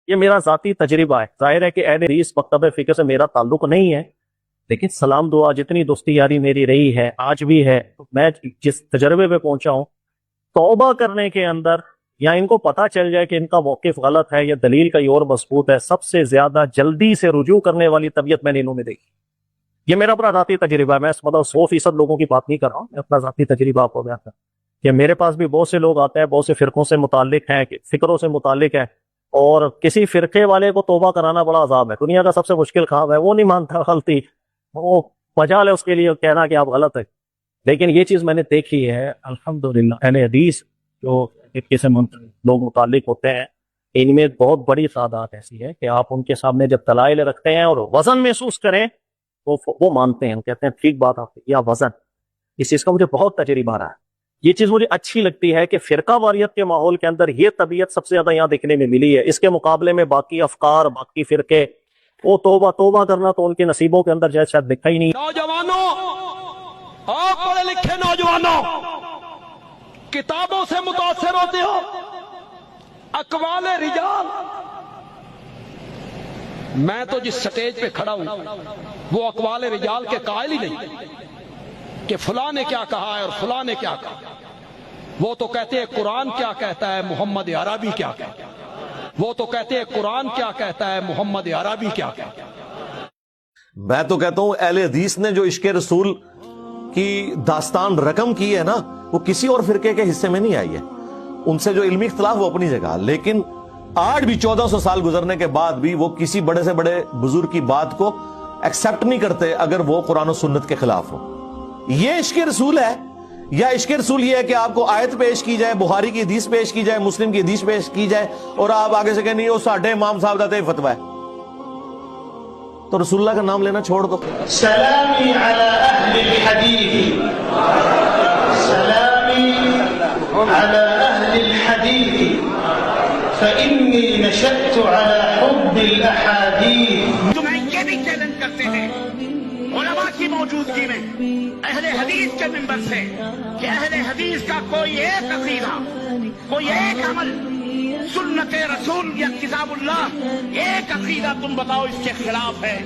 یہ میرا ذاتی تجربہ ہے. ظاہر ہے کہ اہل حدیث مکتب فقہ سے میرا تعلق نہیں ہے، لیکن سلام دعا جتنی دوستی یاری میری رہی ہے آج بھی ہے، میں جس تجربے پہ پہنچا ہوں، توبہ کرنے کے اندر یا ان کو پتہ چل جائے کہ ان کا موقف غلط ہے یا دلیل کا اور مضبوط ہے، سب سے زیادہ جلدی سے رجوع کرنے والی طبیعت میں نے انہوں میں دیکھی. یہ میرا اپنا ذاتی تجربہ ہے. میں مطلب 100% لوگوں کی بات نہیں کر رہا ہوں، میں اپنا ذاتی تجربہ آپ کو بیان کر رہا ہوں کہ میرے پاس بھی بہت سے لوگ آتے ہیں، بہت سے فرقوں سے متعلق ہیں، فکروں سے متعلق ہیں، اور کسی فرقے والے کو توبہ کرانا بڑا عذاب ہے. دنیا کا سب سے مشکل کام ہے. وہ نہیں مانتا غلطی، وہ مجال ہے اس کے لیے کہنا کہ آپ غلط ہے. لیکن یہ چیز میں نے دیکھی ہے الحمدللہ، اہل حدیث جو فرقے سے لوگ متعلق ہوتے ہیں، ان میں بہت بڑی تعداد ایسی ہے کہ آپ ان کے سامنے جب دلائل رکھتے ہیں اور وزن محسوس کریں وہ مانتے ہیں، کہتے ہیں ٹھیک بات آپ یا وزن. اس چیز کا مجھے بہت تجربہ رہا ہے. یہ چیز مجھے اچھی لگتی ہے کہ فرقہ واریت کے ماحول کے اندر یہ طبیعت سب سے زیادہ یہاں دیکھنے میں ملی ہے. اس کے مقابلے میں باقی افکار، باقی فرقے، وہ توبہ کرنا تو ان کے نصیبوں کے اندر شاید لکھا ہی نہیں. نوجوانوں، آپ پڑھے لکھے نوجوانوں، کتابوں سے متاثر ہوتے ہو، اقوال رجال. میں تو جس سٹیج پہ کھڑا ہوں وہ اقوال رجال کے قائل ہی نہیں کہ فلاں نے کیا کہا ہے اور فلاں نے کیا کہا. وہ تو کہتے ہیں قرآن کیا کہتا ہے، محمد عربی کیا کہتا ہے. وہ تو کہتے ہیں قرآن کیا کہتا ہے، محمد عربی کیا کہتا ہے. میں تو کہتا ہوں اہل حدیث نے جو عشق رسول کی داستان رقم کی ہے نا، وہ کسی اور فرقے کے حصے میں نہیں آئی ہے. ان سے جو علمی اختلاف وہ اپنی جگہ، لیکن آج بھی 1400 سال گزرنے کے بعد بھی وہ کسی بڑے سے بڑے بزرگ کی بات کو ایکسپٹ نہیں کرتے اگر وہ قرآن و سنت کے خلاف ہو. یہ عشق رسول ہے؟ یا عشق رسول یہ ہے کہ آپ کو آیت پیش کی جائے، بخاری کی حدیث پیش کی جائے، مسلم کی حدیث پیش کی جائے، اور آپ آگے سے کہیں نہیں وہ ساڈے امام صاحب دا تے فتوی ہے؟ تو رسول اللہ کا نام لینا چھوڑ دو. سلامی علی اہل الحدیث، سلامی علی اہل الحدیث، فإنی نشأت علی حب الاحادیث. میں یہ بھی چیلنج کرتے ہیں علماء کی موجودگی میں اہل حدیث کے منبر سے کہ اہل حدیث کا کوئی ایک عقیدہ، کوئی ایک عمل سنت رسول یا کتاب اللہ، ایک عقیدہ تم بتاؤ اس کے خلاف ہے،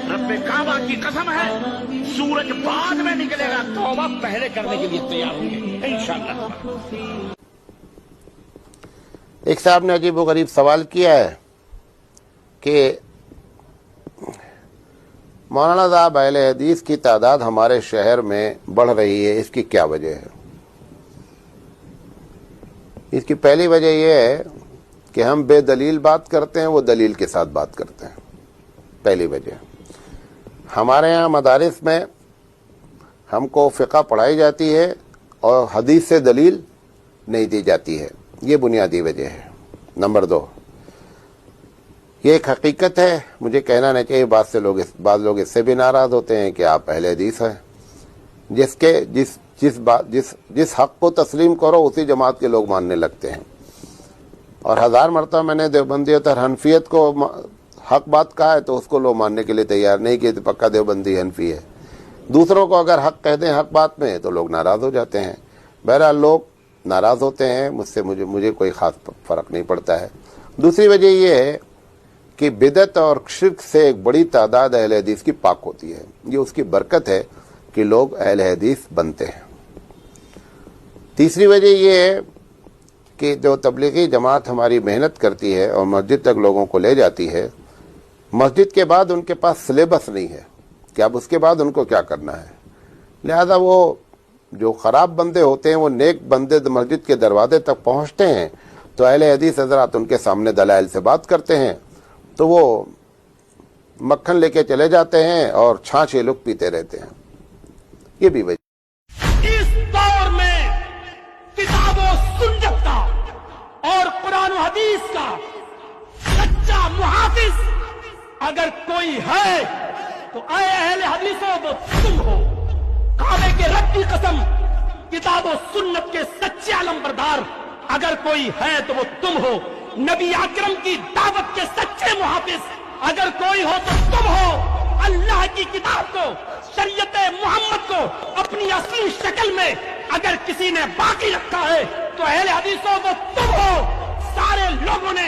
رب کعبہ کی قسم ہے سورج بعد میں نکلے گا، توبہ پہلے کرنے کے لیے تیار ہوں گے انشاءاللہ. ایک صاحب نے عجیب و غریب سوال کیا ہے کہ مولانا صاحب اہل حدیث کی تعداد ہمارے شہر میں بڑھ رہی ہے، اس کی کیا وجہ ہے؟ اس کی پہلی وجہ یہ ہے کہ ہم بے دلیل بات کرتے ہیں، وہ دلیل کے ساتھ بات کرتے ہیں. پہلی وجہ. ہمارے ہاں مدارس میں ہم کو فقہ پڑھائی جاتی ہے اور حدیث سے دلیل نہیں دی جاتی ہے، یہ بنیادی وجہ ہے. نمبر 2، یہ ایک حقیقت ہے، مجھے کہنا نہیں چاہیے، بعض لوگ اس سے بھی ناراض ہوتے ہیں کہ آپ اہل حدیث ہیں. جس حق کو تسلیم کرو اسی جماعت کے لوگ ماننے لگتے ہیں. اور 1000 مرتبہ میں نے دیوبندیت اور حنفیت کو حق بات کہا ہے تو اس کو لوگ ماننے کے لیے تیار نہیں کہ پکا دیوبندی حنفی ہے. دوسروں کو اگر حق کہہ دیں حق بات میں تو لوگ ناراض ہو جاتے ہیں. بہرحال لوگ ناراض ہوتے ہیں، مجھ سے مجھے کوئی خاص فرق نہیں پڑتا ہے. دوسری وجہ یہ ہے کہ بدعت اور شرک سے ایک بڑی تعداد اہل حدیث کی پاک ہوتی ہے. یہ اس کی برکت ہے کہ لوگ اہل حدیث بنتے ہیں. تیسری وجہ یہ ہے کہ جو تبلیغی جماعت ہماری محنت کرتی ہے اور مسجد تک لوگوں کو لے جاتی ہے، مسجد کے بعد ان کے پاس سلیبس نہیں ہے کہ اب اس کے بعد ان کو کیا کرنا ہے. لہذا وہ جو خراب بندے ہوتے ہیں، وہ نیک بندے مسجد کے دروازے تک پہنچتے ہیں تو اہل حدیث حضرات ان کے سامنے دلائل سے بات کرتے ہیں تو وہ مکھن لے کے چلے جاتے ہیں اور چھاچھے لوگ پیتے رہتے ہیں. یہ بھی وجہ. اس دور میں کتاب و سنت کا اور قرآن و حدیث کا سچا محافظ اگر کوئی ہے تو اے اہل حدیثوں وہ تم ہو. کعبے کے رب کی قسم، کتاب و سنت کے سچے علمبردار اگر کوئی ہے تو وہ تم ہو. نبی اکرم کی دعوت کے سچے محافظ اگر کوئی ہو تو تم ہو. اللہ کی کتاب کو، شریعت محمد کو اپنی اصلی شکل میں اگر کسی نے باقی رکھا ہے تو اہل حدیثوں کو تم ہو. سارے لوگوں نے